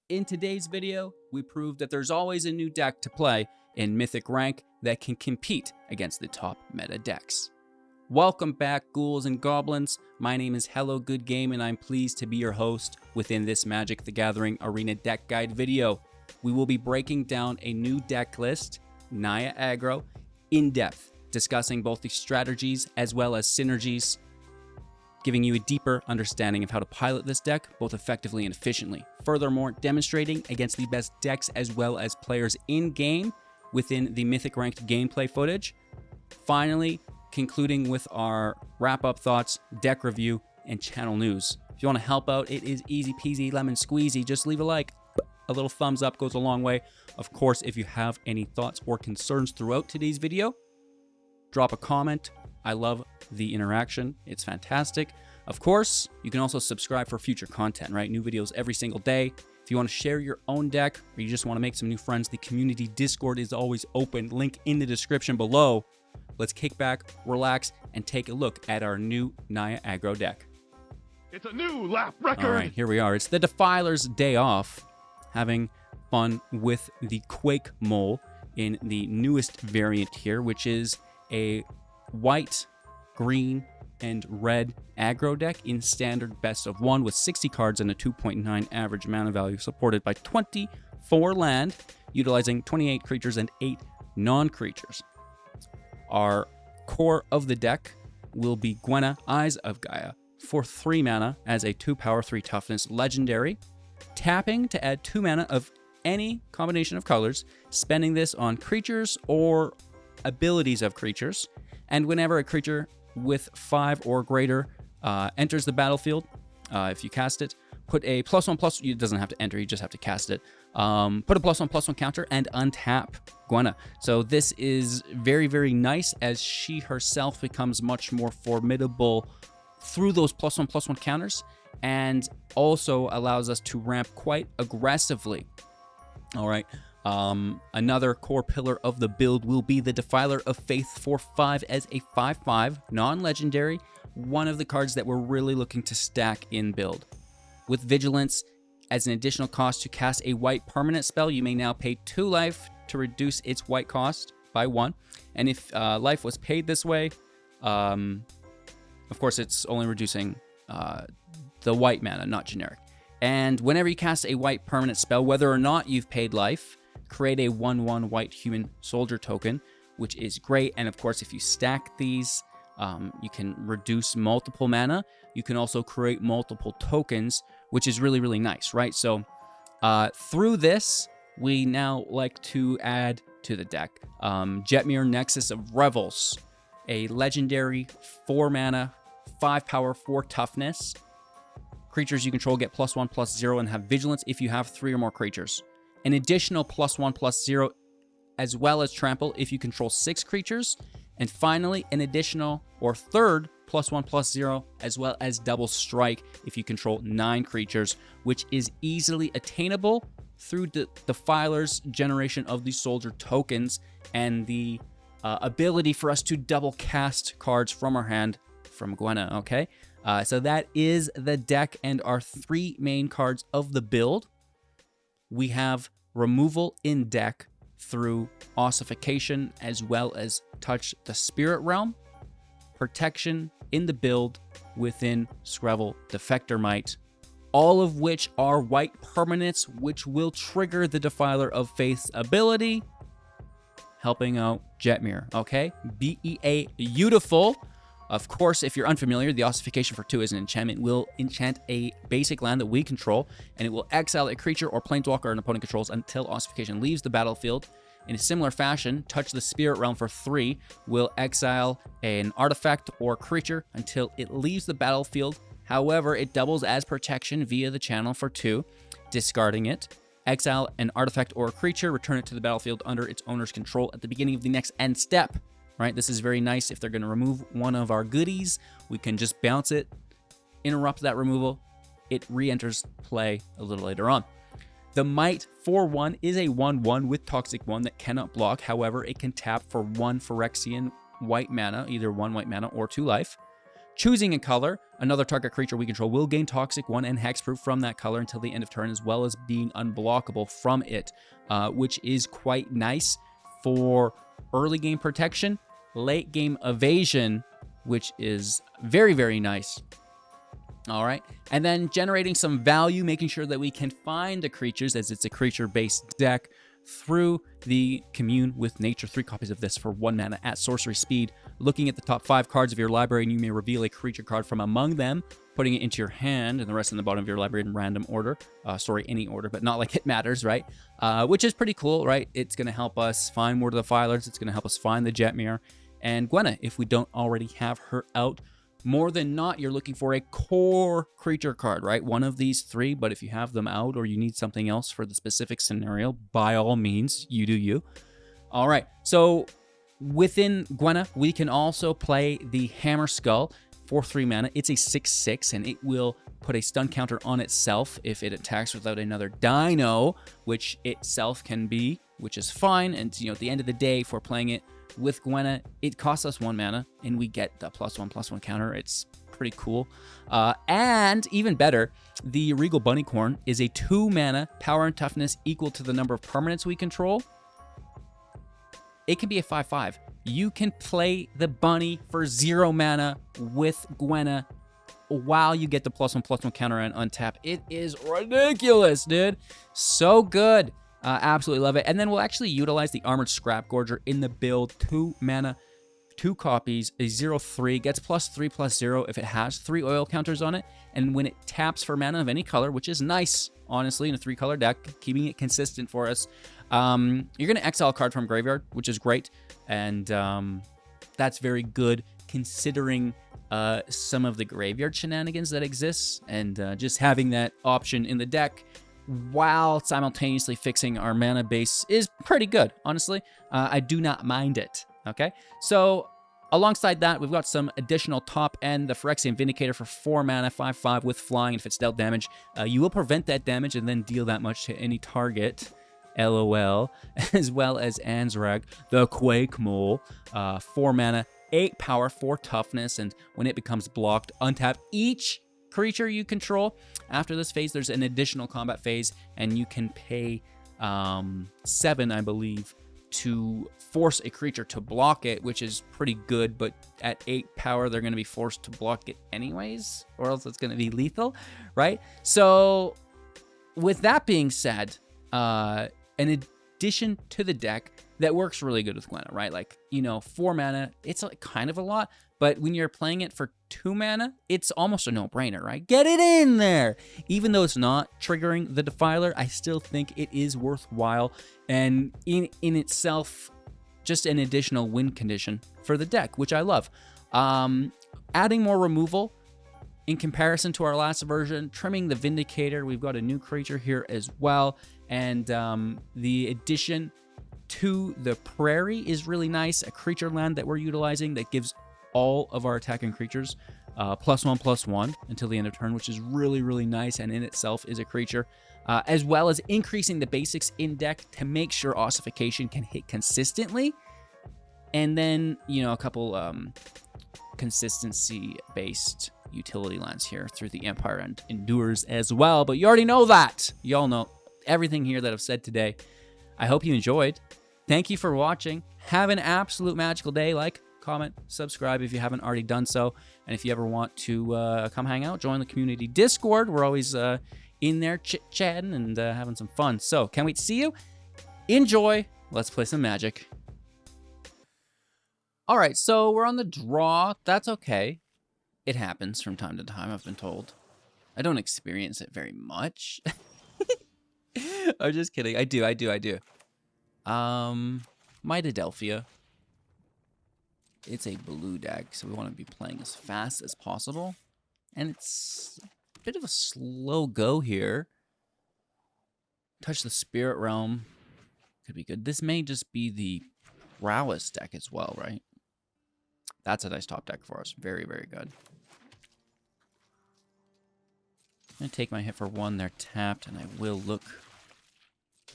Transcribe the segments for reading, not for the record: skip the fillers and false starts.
In today's video, we prove that there's always a new deck to play in Mythic rank that can compete against the top meta decks. Welcome back, ghouls and goblins. My name is Hello Good Game, and I'm pleased to be your host within this Magic the Gathering Arena deck guide video. We will be breaking down a new deck list, Naya Aggro, in depth, discussing both the strategies as well as synergies, giving you a deeper understanding of how to pilot this deck both effectively and efficiently. Furthermore, demonstrating against the best decks as well as players in-game within the Mythic ranked gameplay footage. Finally, concluding with our wrap-up thoughts, deck review, and channel news. If you want to help out, it is easy peasy lemon squeezy. Just leave a like. A little thumbs up goes a long way. Of course, if you have any thoughts or concerns throughout today's video, drop a comment. I love the interaction. It's fantastic. Of course, you can also subscribe for future content, right? New videos every single day. If you want to share your own deck or you just want to make some new friends, the community Discord is always open. Link in the description below. Let's kick back, relax, and take a look at our new Naya Aggro deck. It's a new lap record! All right, here we are. It's the Defiler's day off. Having fun with the Quake Mole in the newest variant here, which is a white, green, and red aggro deck in standard best of 1 with 60 cards and a 2.9 average mana value, supported by 24 land, utilizing 28 creatures and 8 non-creatures. Our core of the deck will be Gwenna, Eyes of Gaea, for 3 mana as a 2-power, 3 toughness legendary, tapping to add 2 mana of any combination of colors, spending this on creatures or abilities of creatures, and whenever a creature with 5 or greater enters the battlefield, if you cast it, put a +1/+, it doesn't have to enter, you just have to cast it, put a +1/+1 counter and untap Gwenna. So this is very, very nice as she herself becomes much more formidable through those +1/+1 counters, and also allows us to ramp quite aggressively. All right. Another core pillar of the build will be the Defiler of Faith for 5 as a 5/5 non-legendary, one of the cards that we're really looking to stack in build. With Vigilance as an additional cost to cast a white permanent spell, you may now pay 2 life to reduce its white cost by 1. And if life was paid this way, of course it's only reducing the white mana, not generic. And whenever you cast a white permanent spell, whether or not you've paid life, create a 1/1 white human soldier token, which is great. And of course, if you stack these, you can reduce multiple mana. You can also create multiple tokens, which is really, really nice, right? So through this, we now like to add to the deck Jetmir, Nexus of Revels, a legendary 4 mana, 5 power, 4 toughness. Creatures you control get +1/+0 and have Vigilance if you have 3 or more creatures. An additional +1/+0 as well as trample if you control 6 creatures. And finally, an additional or third +1/+0 as well as double strike if you control 9 creatures, which is easily attainable through the Defiler's generation of the soldier tokens and the ability for us to double cast cards from our hand from Gwenna, okay? So that is the deck and our 3 main cards of the build. We have removal in deck through ossification as well as touch the spirit realm, protection in the build within Screvel Defector Might, all of which are white permanents, which will trigger the Defiler of Faith's ability, helping out Jetmir, okay? BEA beautiful. Of course, if you're unfamiliar, the ossification for 2 is an enchantment. Will enchant a basic land that we control, and it will exile a creature or planeswalker an opponent controls until ossification leaves the battlefield. In a similar fashion, touch the spirit realm for 3 will exile an artifact or creature until it leaves the battlefield. However, it doubles as protection via the channel for 2, discarding it. Exile an artifact or a creature, return it to the battlefield under its owner's control at the beginning of the next end step. Right, this is very nice. If they're going to remove one of our goodies, we can just bounce it, interrupt that removal. It re-enters play a little later on. The Might 4/1 is a 1/1 with Toxic 1 that cannot block. However, it can tap for 1 Phyrexian white mana, either 1 white mana or 2 life. Choosing a color, another target creature we control will gain Toxic 1 and Hexproof from that color until the end of turn, as well as being unblockable from it, which is quite nice for early game protection, late game evasion, which is very, very nice. All right, and then generating some value, making sure that we can find the creatures, as it's a creature-based deck, through the Commune with Nature. 3 copies of this for 1 mana at sorcery speed. Looking at the top 5 cards of your library, and you may reveal a creature card from among them, putting it into your hand, and the rest in the bottom of your library in random order. Any order, but not like it matters, right? Which is pretty cool, right? It's going to help us find more of the Defilers. It's going to help us find the Jetmir and Gwenna, if we don't already have her out. More than not, you're looking for a core creature card, right? One of these 3, but if you have them out or you need something else for the specific scenario, by all means, you do you. All right, so within Gwenna, we can also play the Hammer Skull for 3 mana. It's a 6/6, and it will put a stun counter on itself if it attacks without another dino, which itself can be, which is fine. And, at the end of the day, if we're playing it with Gwenna, it costs us 1 mana, and we get the +1/+1 counter. It's pretty cool. And even better, the Regal Bunnycorn is a 2 mana power and toughness equal to the number of permanents we control. It can be a 5/5. You can play the bunny for 0 mana with Gwenna while you get the +1/+1 counter and untap. It is ridiculous, dude. So good. Absolutely love it. And then we'll actually utilize the Armored Scrap Gorger in the build. 2 mana, 2 copies, a 0/3, gets +3/+0 if it has 3 oil counters on it. And when it taps for mana of any color, which is nice, honestly, in a 3-color deck, keeping it consistent for us, you're going to exile a card from graveyard, which is great. And that's very good considering some of the graveyard shenanigans that exists. And just having that option in the deck while simultaneously fixing our mana base is pretty good, honestly. I do not mind it, okay? So alongside that, we've got some additional top end, the Phyrexian Vindicator for 4 mana, 5/5 with flying. If it's dealt damage, you will prevent that damage and then deal that much to any target, LOL, as well as Anzrag, the Quake Mole, 4 mana, 8 power, 4 toughness, and when it becomes blocked, untap each creature you control. After this phase, there's an additional combat phase, and you can pay 7, I believe, to force a creature to block it, which is pretty good, but at 8 power, they're going to be forced to block it anyways, or else it's going to be lethal, right? So with that being said, an addition to the deck that works really good with Gwenna, right? Like, 4 mana, it's like kind of a lot, but when you're playing it for 2 mana, it's almost a no-brainer, right? Get it in there! Even though it's not triggering the Defiler, I still think it is worthwhile, and in itself, just an additional win condition for the deck, which I love. Adding more removal in comparison to our last version, trimming the Vindicator, we've got a new creature here as well, and the addition to the Prairie is really nice, a creature land that we're utilizing that gives all of our attacking creatures +1/+1 until the end of turn, which is really, really nice, and in itself is a creature, as well as increasing the basics in deck to make sure ossification can hit consistently, and then, a couple consistency-based utility lands here through the Empire and Endures as well, but you already know that. Y'all know everything here that I've said today. I hope you enjoyed. Thank you for watching. Have an absolute magical day. Like, comment, subscribe if you haven't already done so. And if you ever want to come hang out, join the community Discord. We're always in there chit-chatting and having some fun. So, can't wait to see you. Enjoy. Let's play some Magic. All right, so we're on the draw. That's okay. It happens from time to time, I've been told. I don't experience it very much. I'm just kidding. I do. My Adelphia. It's a blue deck, so we want to be playing as fast as possible. And it's a bit of a slow go here. Touch the Spirit Realm. Could be good. This may just be the Prowess deck as well, right? That's a nice top deck for us. Very, very good. I'm going to take my hit for 1. They're tapped, and I will look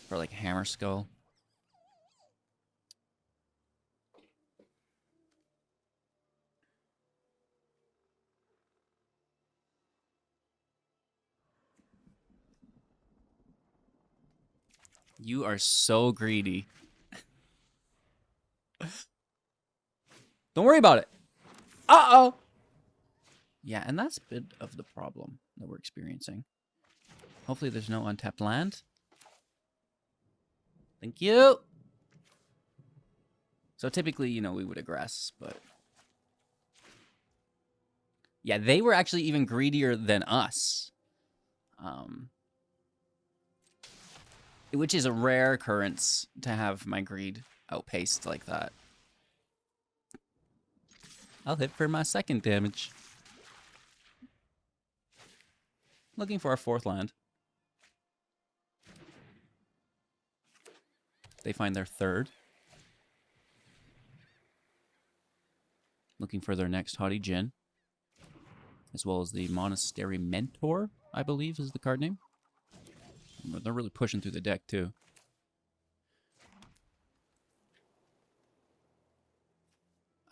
for, like, Hammer Skull. You are so greedy. Don't worry about it. Uh-oh. Yeah, and that's a bit of the problem that we're experiencing. Hopefully there's no untapped land. Thank you. So typically, you know, we would aggress, but... Yeah, they were actually even greedier than us. Which is a rare occurrence to have my greed outpaced like that. I'll hit for my second damage. Looking for our fourth land. They find their third. Looking for their next Haughty Djinn. As well as the Monastery Mentor, I believe is the card name. They're really pushing through the deck, too.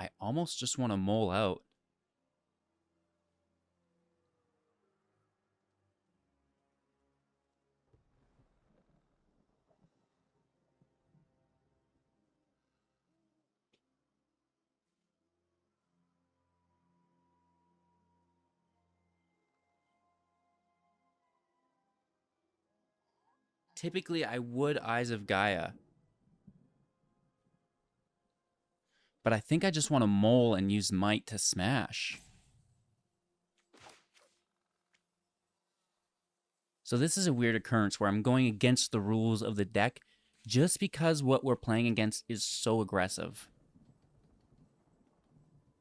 I almost just want to mole out. Typically, I would Eyes of Gaea. But I think I just want to mole and use Might to smash. So this is a weird occurrence where I'm going against the rules of the deck just because what we're playing against is so aggressive.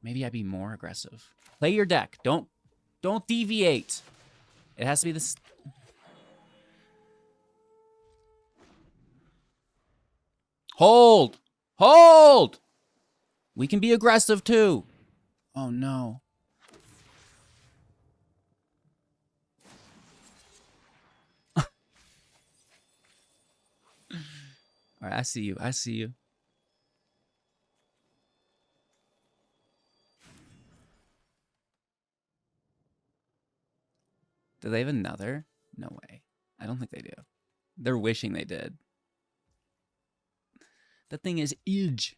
Maybe I'd be more aggressive. Play your deck. Don't deviate. It has to be this... Hold! Hold! We can be aggressive too. Oh no. All right, I see you. I see you. Do they have another? No way. I don't think they do. They're wishing they did. That thing is huge.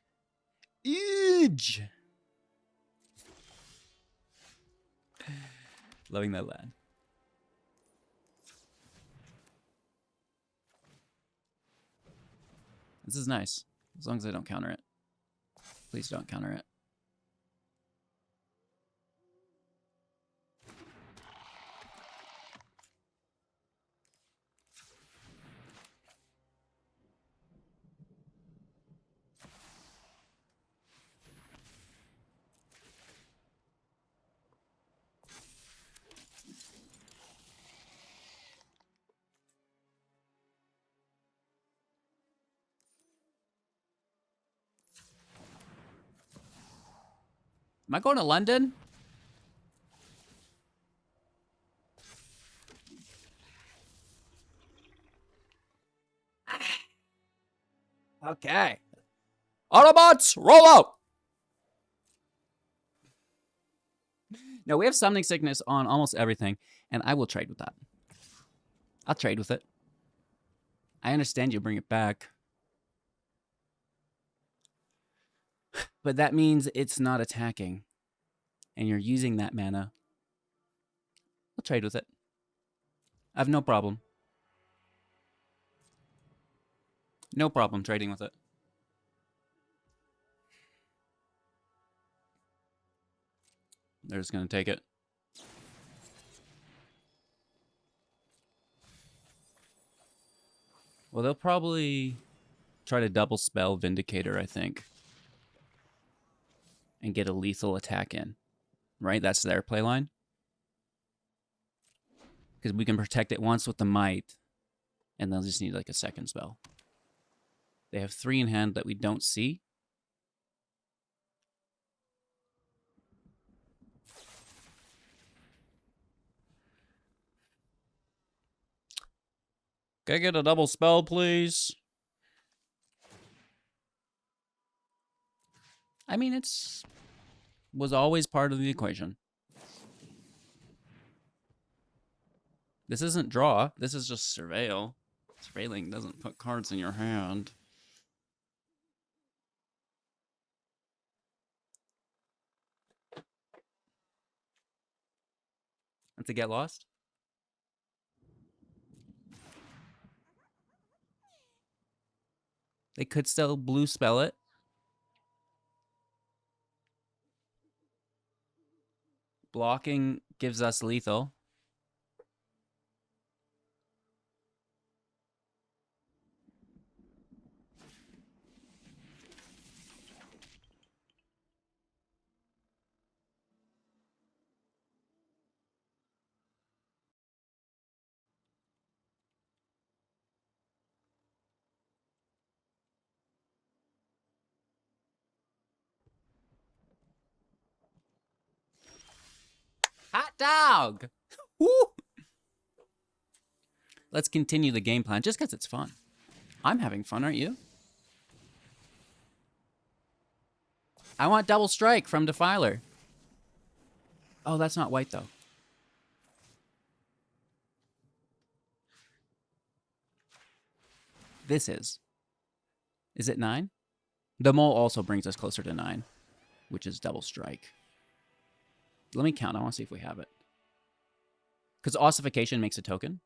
Huge. Loving that land. This is nice. As long as I don't counter it. Please don't counter it. Am I going to London? Okay. Autobots, roll out! No, we have Summoning Sickness on almost everything, and I will trade with that. I'll trade with it. I understand you bring it back. But that means it's not attacking. And you're using that mana. I'll trade with it. I have no problem. No problem trading with it. They're just going to take it. Well, they'll probably try to double spell Vindicator, I think. And get a lethal attack in. Right? That's their playline. Because we can protect it once with the Might. And they'll just need like a second spell. They have 3 in hand that we don't see. Can I get a double spell, please? I mean, was always part of the equation. This isn't draw. This is just surveil. Railing doesn't put cards in your hand. And to get lost? They could still blue spell it. Blocking gives us lethal. Hot dog! Woo! Let's continue the game plan just because it's fun. I'm having fun, aren't you? I want double strike from Defiler. Oh, that's not white, though. This is. Is it 9? The mole also brings us closer to 9, which is double strike. Let me count. I want to see if we have it. Because ossification makes a token.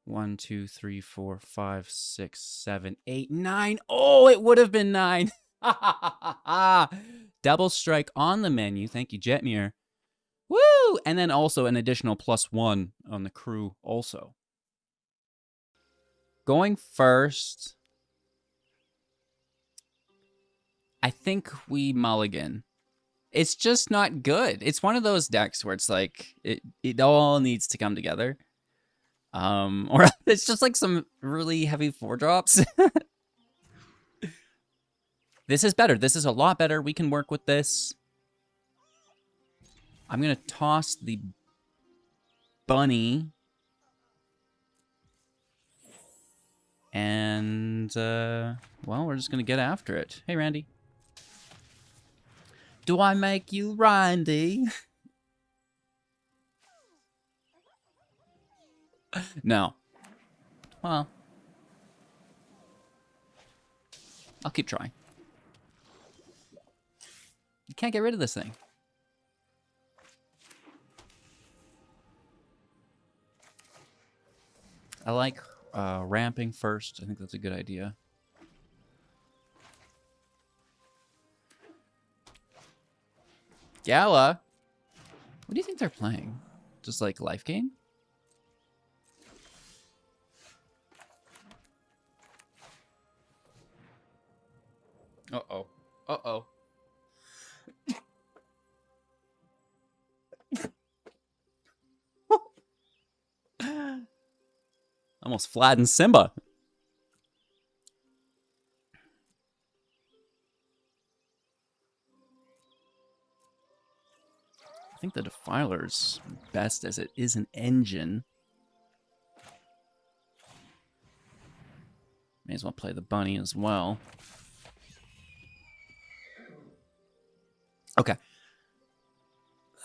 1, 2, 3, 4, 5, 6, 7, 8, 9. Oh, it would have been 9. Double strike on the menu. Thank you, Jetmir. Woo! And then also an additional +1 on the crew also. Going first, I think we mulligan. It's just not good. It's one of those decks where it's like, it all needs to come together. Or it's just like some really heavy 4-drops. This is better. This is a lot better. We can work with this. I'm going to toss the bunny. And, well, we're just going to get after it. Hey, Randy. Do I make you Randy? No. Well. I'll keep trying. You can't get rid of this thing. I like ramping first. I think that's a good idea. Gaea? What do you think they're playing? Just like life gain? Uh-oh. Uh-oh. Almost flattened Simba. I think the Defiler's best as it is an engine. May as well play the bunny as well. Okay.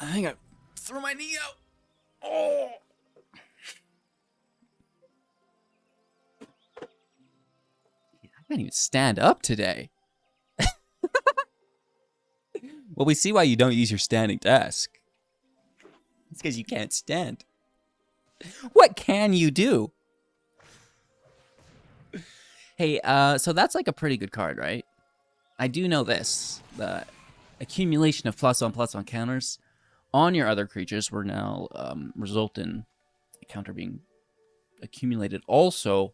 I think I threw my knee out. Oh! I can't even stand up today. Well, we see why you don't use your standing desk. It's because you can't stand. What can you do? Hey, so that's like a pretty good card, right? I do know this. The accumulation of +1/+1 counters on your other creatures will now result in a counter being accumulated also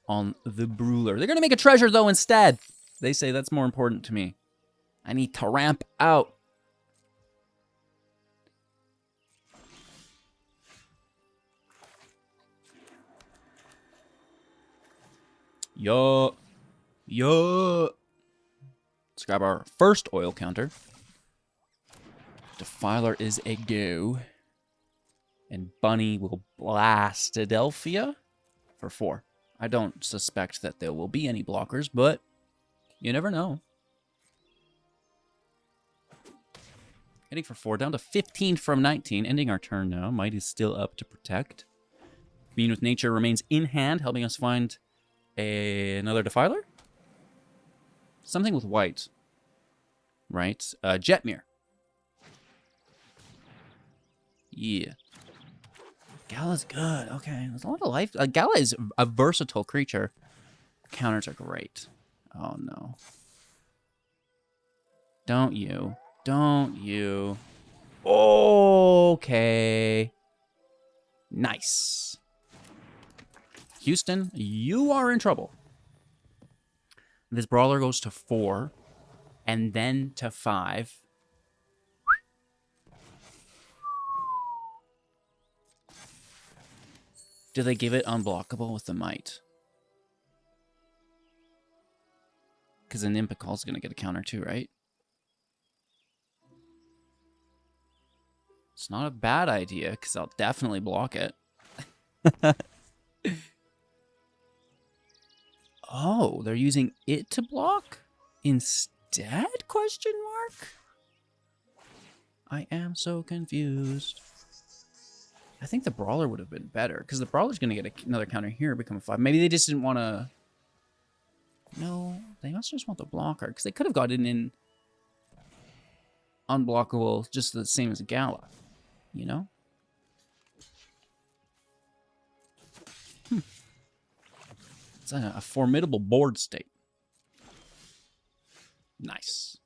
on the Brawler. They're going to make a treasure, though, instead. They say that's more important to me. I need to ramp out. Yo. Let's grab our first oil counter. Defiler is a go. And Bunny will blast Adelphia for 4. I don't suspect that there will be any blockers, but you never know. Hitting for 4, down to 15 from 19, ending our turn now. Might is still up to protect. Being with Nature remains in hand, helping us find another Defiler. Something with white. Right? Jetmir. Yeah. Gaea's good. Okay. There's a lot of life. Gaea is a versatile creature. Counters are great. Oh, no. Don't you. Don't you. Okay. Nice. Houston, you are in trouble. This Brawler goes to 4, and then to 5. Do they give it unblockable with the Might? Because an Impical is going to get a counter too, right? It's not a bad idea, because I'll definitely block it. Oh, they're using it to block instead? Question mark? I am so confused. I think the Brawler would have been better, because the Brawler's going to get another counter here, become a 5. Maybe they just didn't want to... No, they must just want the blocker, because they could have gotten in unblockable just the same as a Gaea, you know? It's a formidable board state. Nice.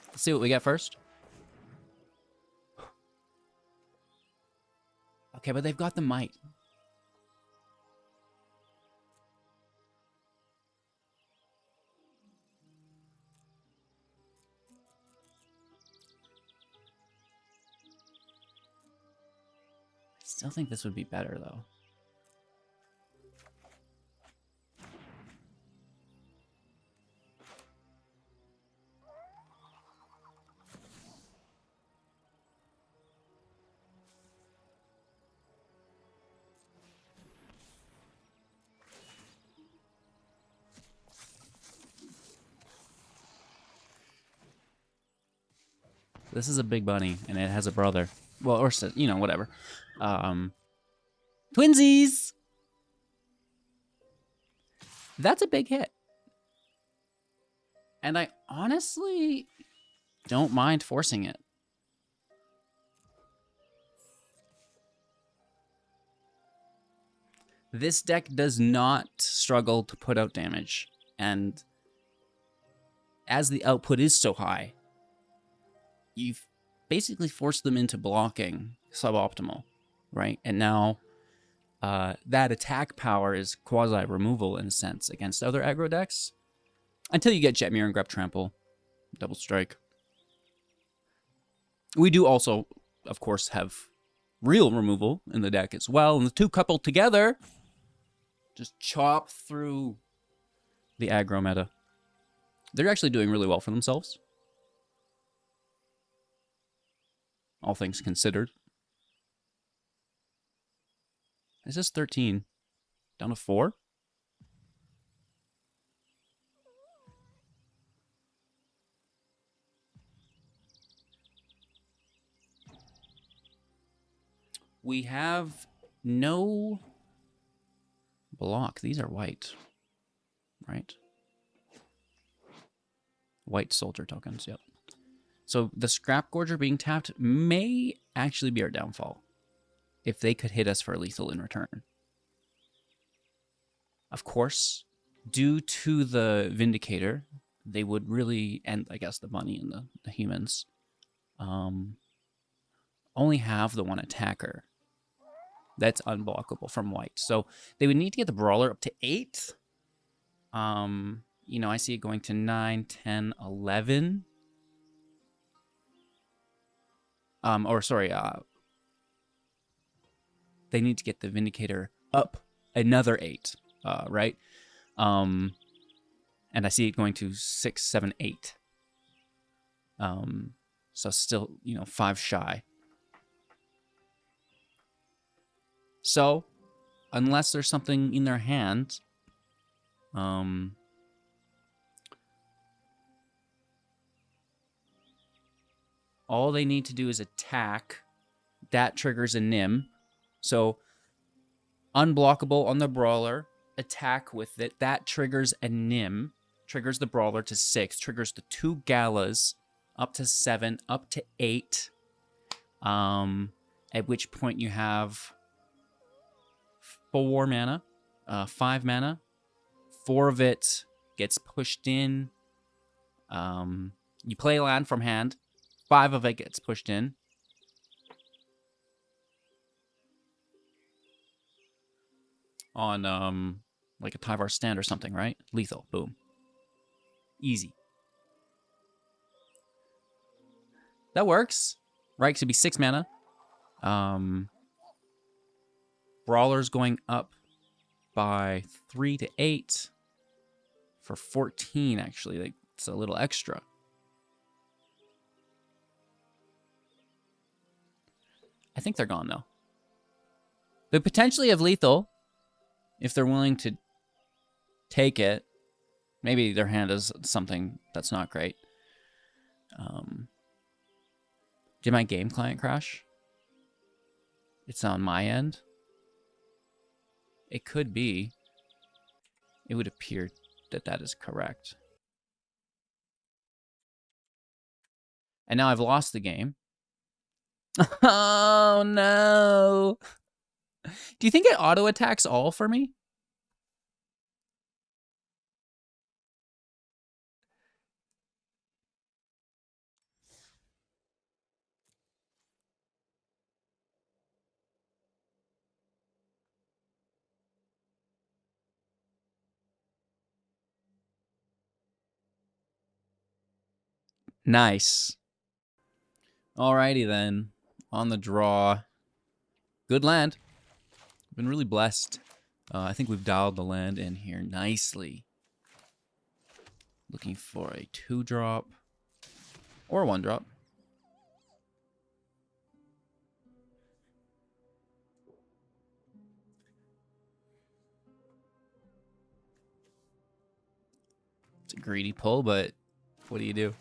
Let's see what we get first. Okay, but they've got the Might. I still think this would be better, though. This is a big bunny, and it has a brother. Well, or, you know, whatever. Twinsies! That's a big hit. And I honestly don't mind forcing it. This deck does not struggle to put out damage. And as the output is so high, you've basically forced them into blocking suboptimal, right? And now that attack power is quasi-removal in a sense against other aggro decks. Until you get Jetmir and grab Trample. Double Strike. We do also, of course, have real removal in the deck as well. And the two coupled together just chop through the aggro meta. They're actually doing really well for themselves. All things considered. Is this 13? Down to 4? We have no block. These are white, right? White soldier tokens, yep. So the Scrap Gorger being tapped may actually be our downfall if they could hit us for lethal in return. Of course, due to the Vindicator, they would really, and I guess the bunny and the humans, only have the one attacker that's unblockable from white. So they would need to get the Brawler up to 8. You know, I see it going to 9, 10, 11. They need to get the Vindicator up another 8, right? And I see it going to 6, 7, 8. So still, 5 shy. So, unless there's something in their hand, all they need to do is attack. That triggers a Nim. So unblockable on the brawler, attack with it. That triggers a Nim, triggers the brawler to 6, triggers the 2 Galas up to 7, up to 8. At which point you have 4 mana, 5 mana. 4 of it gets pushed in. You play land from hand. 5 of it gets pushed in. On like a Tyvar stand or something, right? Lethal, boom, easy. That works, right? Because it'd be 6 mana. Brawler's going up by 3 to 8 for 14. Actually, like, it's a little extra. I think they're gone though. They potentially have lethal. If they're willing to take it, maybe their hand is something that's not great. Did my game client crash? It's on my end. It could be. It would appear that that is correct. And now I've lost the game. Oh, no. Do you think it auto-attacks all for me? Nice. Alrighty then. On the draw. Good land. Been really blessed. I think we've dialed the land in here nicely. Looking for a 2-drop or a 1-drop. It's a greedy pull, but what do you do?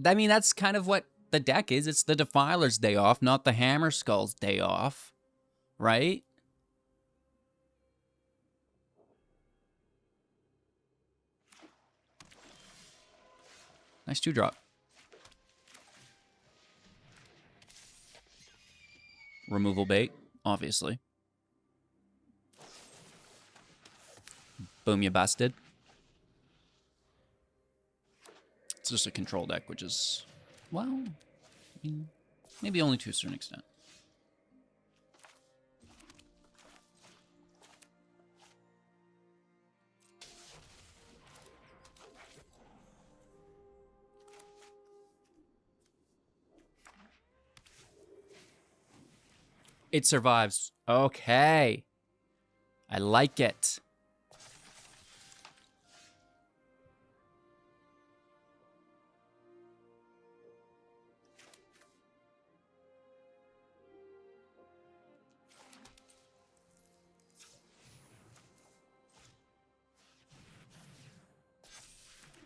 I mean, that's kind of what the deck is. It's the Defiler's day off, not the Hammer Skull's day off, right? Nice 2-drop. Removal bait, obviously. Boom, you busted. It's just a control deck, which is, well, I mean, maybe only to a certain extent. It survives. Okay. I like it.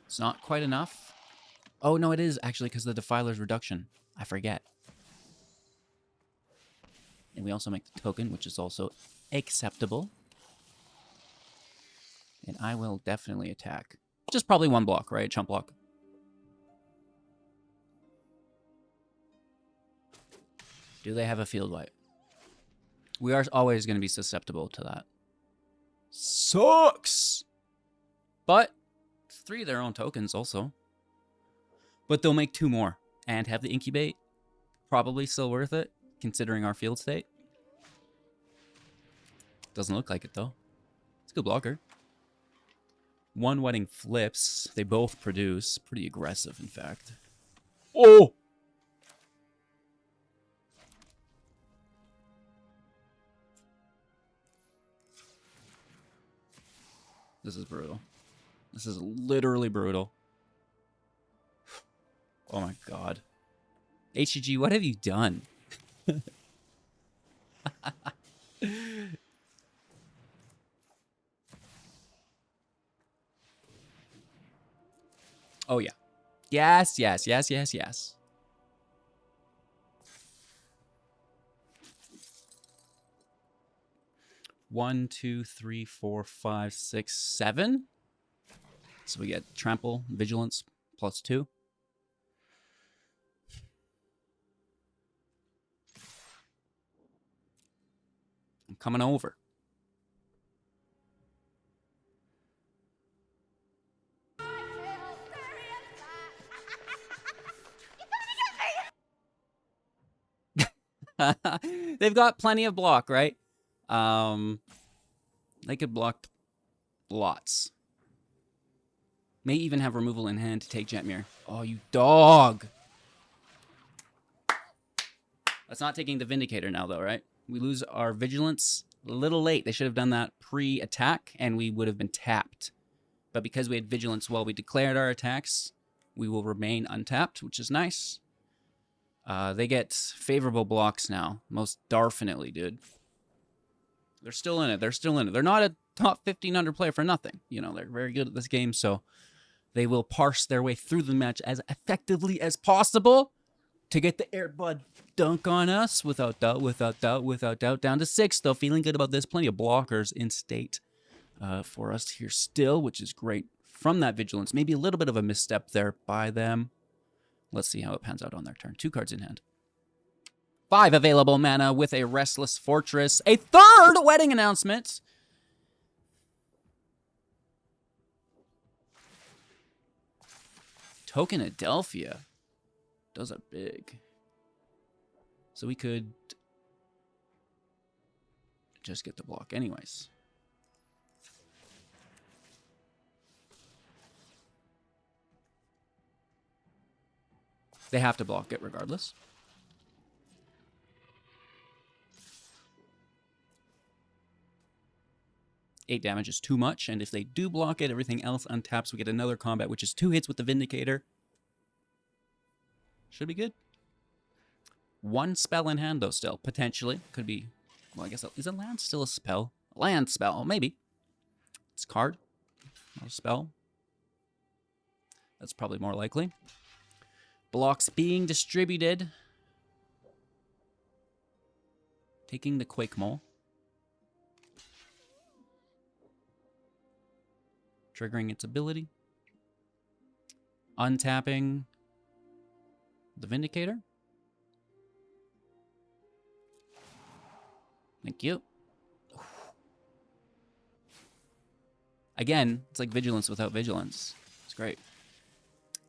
It's not quite enough. Oh, no, it is actually because of the Defiler's reduction. I forget. And we also make the token, which is also acceptable. And I will definitely attack. Just probably 1 block, right? Chump block. Do they have a field wipe? We are always going to be susceptible to that. Sucks! But 3 of their own tokens also. But they'll make 2 more. And have the incubate. Probably still worth it, considering our field state. Doesn't look like it, though. It's a good blocker. 1 wedding flips. They both produce. Pretty aggressive, in fact. Oh! This is brutal. This is literally brutal. Oh my god. HEG, what have you done? Oh yeah. Yes, yes. 1, 2, 3, 4, 5, 6, 7. So we get trample, vigilance, +2. I'm coming over. They've got plenty of block, right? They could block lots. May even have removal in hand to take Jetmir. Oh, you dog! That's not taking the Vindicator now, though, right? We lose our Vigilance a little late. They should have done that pre-attack, and we would have been tapped. But because we had Vigilance while we declared our attacks, we will remain untapped, which is nice. They get favorable blocks now. Most definitely, dude. They're still in it. They're still in it. They're not a top 1500 player for nothing. You know, they're very good at this game, so they will parse their way through the match as effectively as possible to get the Airbud dunk on us. Without doubt, without doubt, without doubt. Down to 6, though. Feeling good about this. Plenty of blockers in state for us here still, which is great from that Vigilance. Maybe a little bit of a misstep there by them. Let's see how it pans out on their turn. 2 cards in hand. 5 available mana with a Restless Fortress. A 3rd Wedding Announcement. Token Adelphia. Those are big. So we could just get the block anyways. They have to block it regardless. Eight damage is too much, and if they do block it, everything else untaps. We get another combat, which is 2 hits with the Vindicator. Should be good. 1 spell in hand, though, still. Potentially. Could be... Well, I guess... Is a land still a spell? A land spell. Maybe. It's a card. Not a spell. That's probably more likely. Blocks being distributed. Taking the Quake Mole. Triggering its ability. Untapping the Vindicator. Thank you. Again, it's like Vigilance without Vigilance. It's great.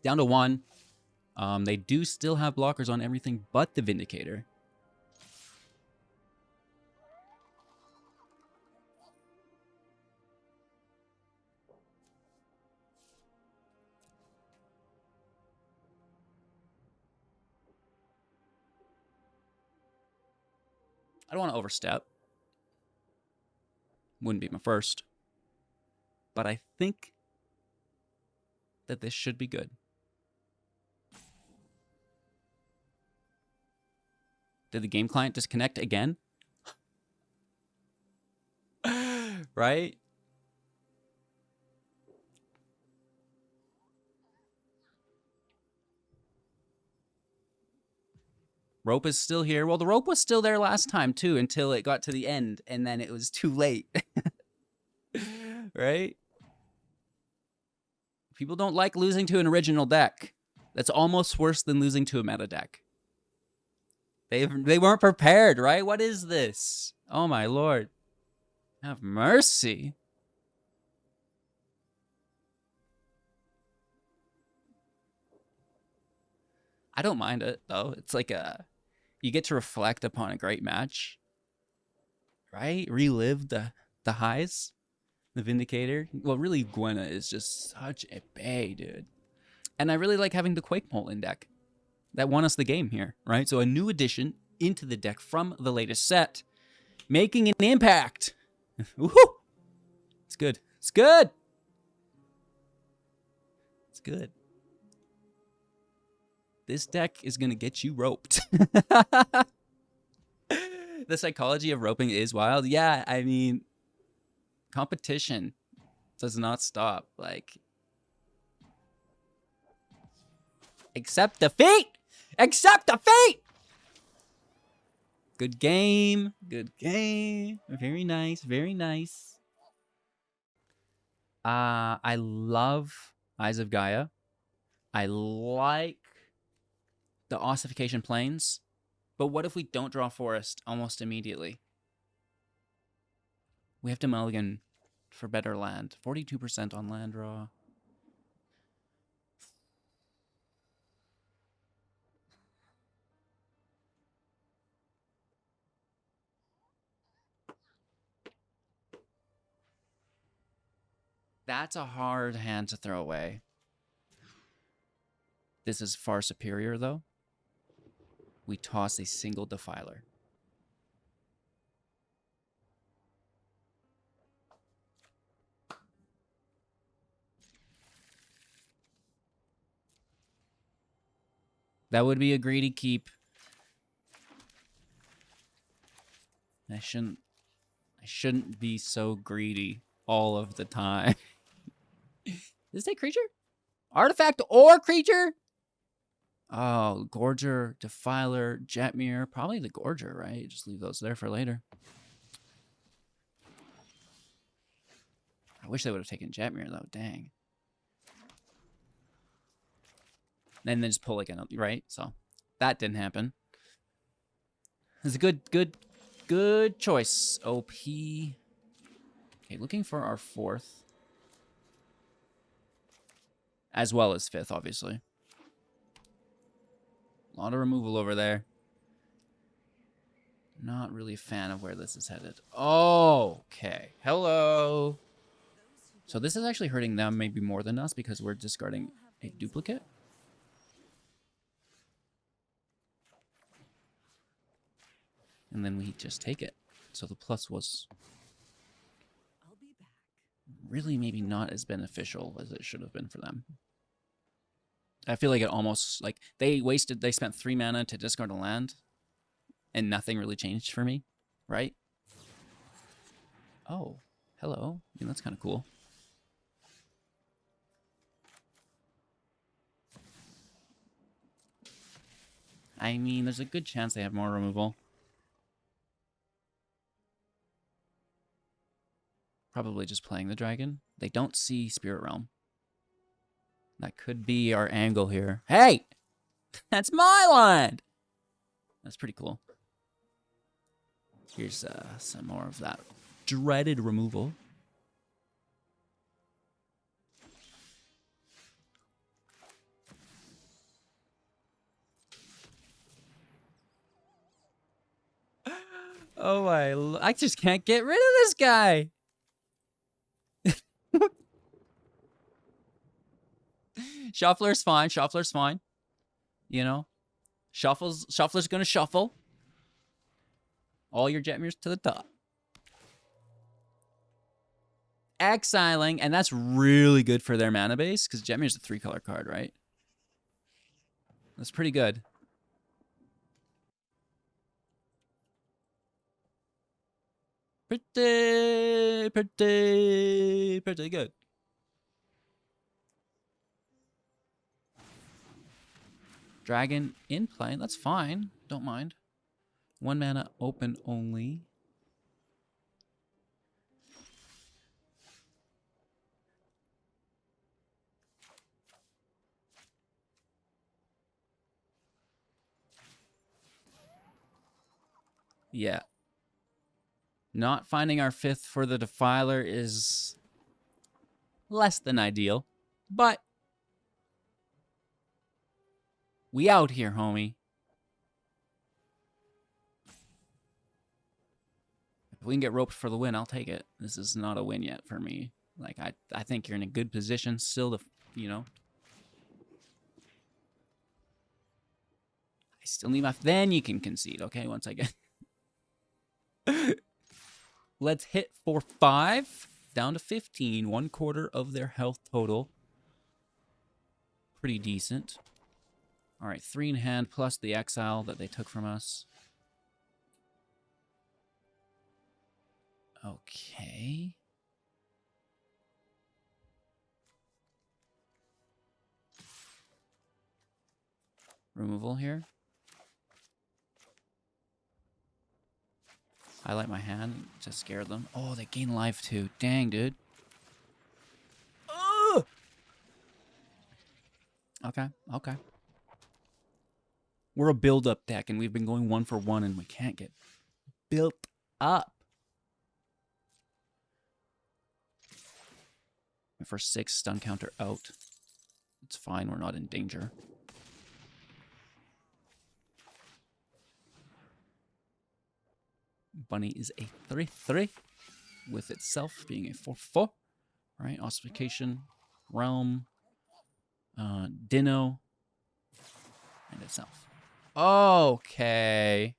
Down to 1. They do still have blockers on everything but the Vindicator. I don't want to overstep. Wouldn't be my first. But I think that this should be good. Did the game client disconnect again? Right? Rope is still here. Well, the rope was still there last time, too, until it got to the end, and then it was too late. Right? People don't like losing to an original deck. That's almost worse than losing to a meta deck. They weren't prepared, right? What is this? Oh, my lord. Have mercy. I don't mind it, though. It's like you get to reflect upon a great match, right? Relive the highs. The Vindicator. Well, really, Gwenna is just such a bae, dude. And I really like having the Quake Mole in deck. That won us the game here, right? So a new addition into the deck from the latest set, making an impact. Woohoo! It's good. It's good. It's good. This deck is going to get you roped. The psychology of roping is wild. Yeah, I mean, competition does not stop. Like, accept defeat! Accept defeat! Good game. Good game. Very nice. Very nice. I love Eyes of Gaea. I like the Ossification Plains. But what if we don't draw Forest almost immediately? We have to mulligan for better land. 42% on land draw. That's a hard hand to throw away. This is far superior, though. We toss a single Defiler. That would be a greedy keep. I shouldn't be so greedy all of the time. Does it say creature? Artifact or creature? Oh, Gorger, Defiler, Jetmir. Probably the Gorger, right? Just leave those there for later. I wish they would have taken Jetmir, though. Dang. And then just pull again, right? So that didn't happen. It's a good choice. OP. Okay, looking for our 4th. As well as 5th, obviously. A lot of removal over there. Not really a fan of where this is headed. Oh, okay. Hello. So this is actually hurting them maybe more than us because we're discarding a duplicate. And then we just take it. So the plus was really maybe not as beneficial as it should have been for them. I feel like it almost, like, they spent 3 mana to discard a land, and nothing really changed for me, right? Oh, hello. I mean, that's kind of cool. I mean, there's a good chance they have more removal. Probably just playing the dragon. They don't see Spirit Realm. That could be our angle here. Hey! That's my land! That's pretty cool. Here's some more of that dreaded removal. Oh my, I just can't get rid of this guy. Shuffler's fine. Shuffler's fine. You know, Shuffler's gonna shuffle. All your Jetmirs to the top. Exiling, and that's really good for their mana base because Jetmir's a 3-color card, right? That's pretty good. Pretty good. Dragon in play. That's fine. Don't mind. 1 mana open only. Yeah. Not finding our 5th for the Defiler is less than ideal, but we out here, homie. If we can get roped for the win, I'll take it. This is not a win yet for me. Like, I think you're in a good position still to, you know. I still need my... Then you can concede, okay, once I get... Let's hit for 5. Down to 15. 1/4 of their health total. Pretty decent. All right, 3 in hand plus the exile that they took from us. Okay. Removal here. Highlight my hand to scare them. Oh, they gain life too. Dang, dude. Ugh! Okay, okay. We're a build-up deck, and we've been going 1 for 1, and we can't get built up. For 6 stun counter out. It's fine, we're not in danger. Bunny is a 3/3, with itself being a 4/4. Right, ossification, realm, Dino, and itself. Okay.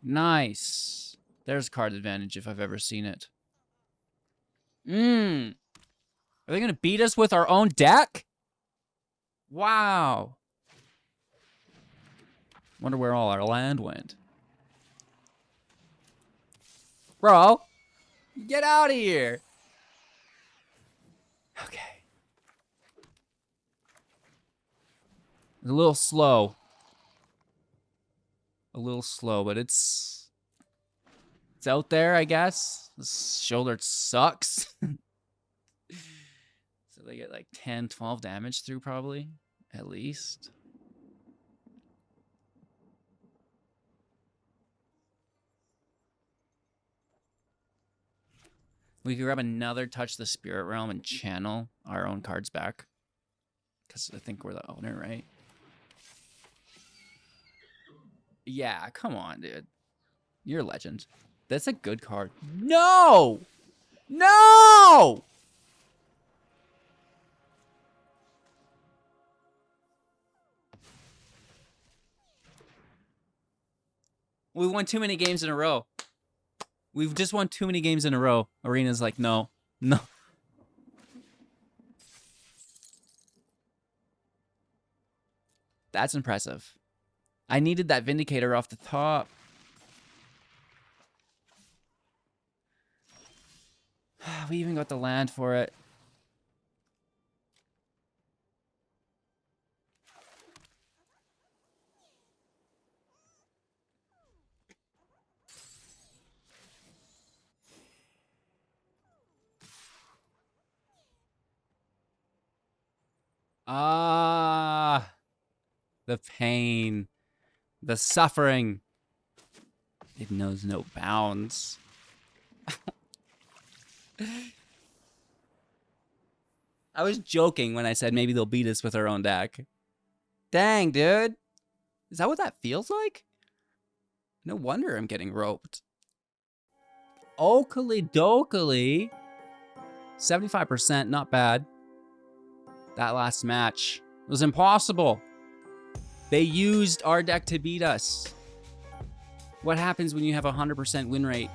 Nice. There's card advantage if I've ever seen it. Are they going to beat us with our own deck? Wow. Wonder where all our land went. Bro, get out of here. Okay. It's a little slow. A little slow, but it's out there, I guess. This shoulder sucks. So they get like 10, 12 damage through probably, at least. We could grab another Touch the Spirit Realm and channel our own cards back. Because I think we're the owner, right? Yeah, come on, dude. You're a legend. That's a good card. No! No! We won too many games in a row. We've just won too many games in a row. Arena's like, no. No. That's impressive. I needed that Vindicator off the top. We even got the land for it. Ah, the pain, the suffering. It knows no bounds. I was joking when I said maybe they'll beat us with our own deck. Dang, dude. Is that what that feels like? No wonder I'm getting roped. Oakley dokely. 75%, not bad. That last match was impossible. They used our deck to beat us. What happens when you have a 100% win rate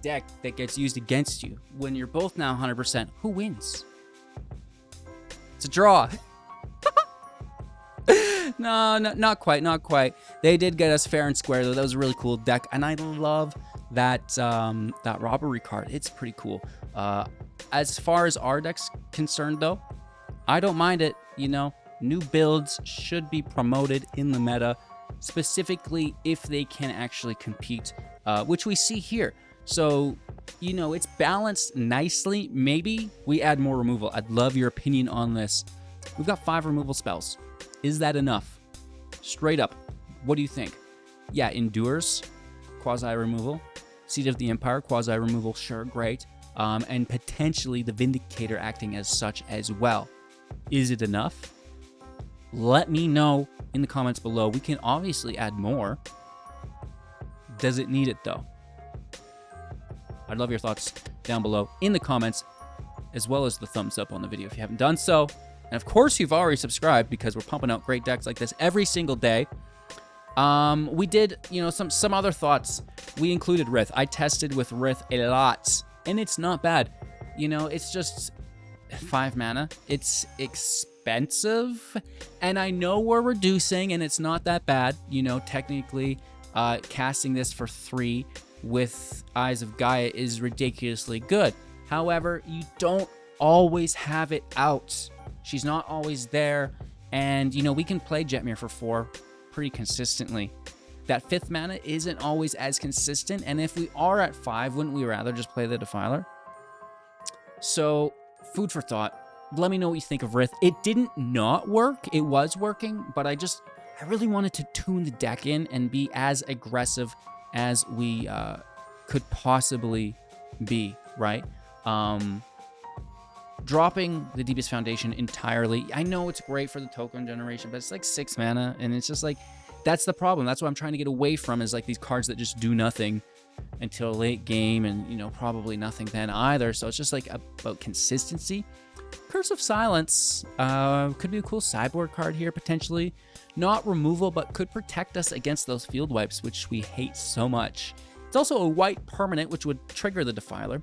deck that gets used against you? When you're both now 100%, who wins? It's a draw. No, not quite, not quite. They did get us fair and square, though. That was a really cool deck, and I love that that robbery card. It's pretty cool. As far as our deck's concerned, though, I don't mind it. You know, new builds should be promoted in the meta, specifically if they can actually compete, which we see here. So, you know, it's balanced nicely. Maybe we add more removal. I'd love your opinion on this. We've got 5 removal spells. Is that enough? Straight up, what do you think? Yeah, Endures, quasi-removal. Seed of the Empire, quasi-removal, sure, great. And potentially the Vindicator acting as such as well. Is it enough? Let me know in the comments below. We can obviously add more. Does it need it, though? I'd love your thoughts down below in the comments, as well as the thumbs up on the video if you haven't done so. And of course, you've already subscribed because we're pumping out great decks like this every single day. We did, you know, some other thoughts. We included Rith. I tested with Rith a lot, and it's not bad. You know, it's just 5 mana. It's expensive, and I know we're reducing, and it's not that bad. You know, technically, casting this for 3 with Eyes of Gaea is ridiculously good. However, you don't always have it out. She's not always there, and, you know, we can play Jetmir for 4 pretty consistently. that 5th mana isn't always as consistent. And if we are at 5, wouldn't we rather just play the Defiler? So, food for thought. Let me know what you think of Rith. It didn't not work. It was working, but I really wanted to tune the deck in and be as aggressive as we could possibly be, right? Dropping the Deepest Foundation entirely. I know it's great for the token generation, but it's like 6 mana, and it's just like, that's the problem. That's what I'm trying to get away from, is like these cards that just do nothing until late game, and, you know, probably nothing then either. So it's just like about consistency. Curse of Silence could be a cool sideboard card here, potentially. Not removal, but could protect us against those field wipes, which we hate so much. It's also a white permanent, which would trigger the Defiler.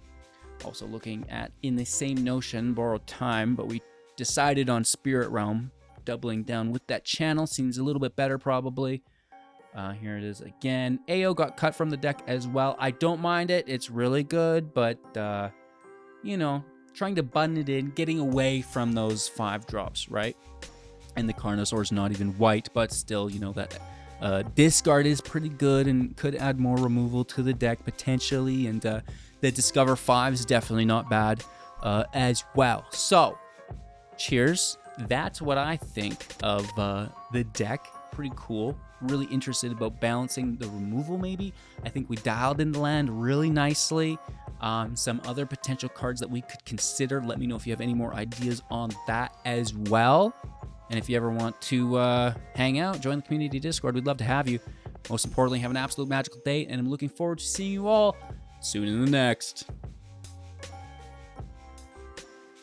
Also looking at, in the same notion, Borrowed Time, but we decided on Spirit Realm. Doubling down with that channel seems a little bit better, probably. Here it is again. AO got cut from the deck as well. I don't mind it. It's really good, but, you know, trying to button it in, getting away from those 5 drops, right? And the Carnosaur's not even white, but still, you know, that discard is pretty good and could add more removal to the deck potentially. And the Discover 5 is definitely not bad as well. So, cheers. That's what I think of the deck. Pretty cool. Really interested about balancing the removal, maybe. I think we dialed in the land really nicely. Some other potential cards that we could consider. Let me know if you have any more ideas on that as well. And if you ever want to hang out, join the community Discord. We'd love to have you. Most importantly, have an absolute magical day, and I'm looking forward to seeing you all soon in the next.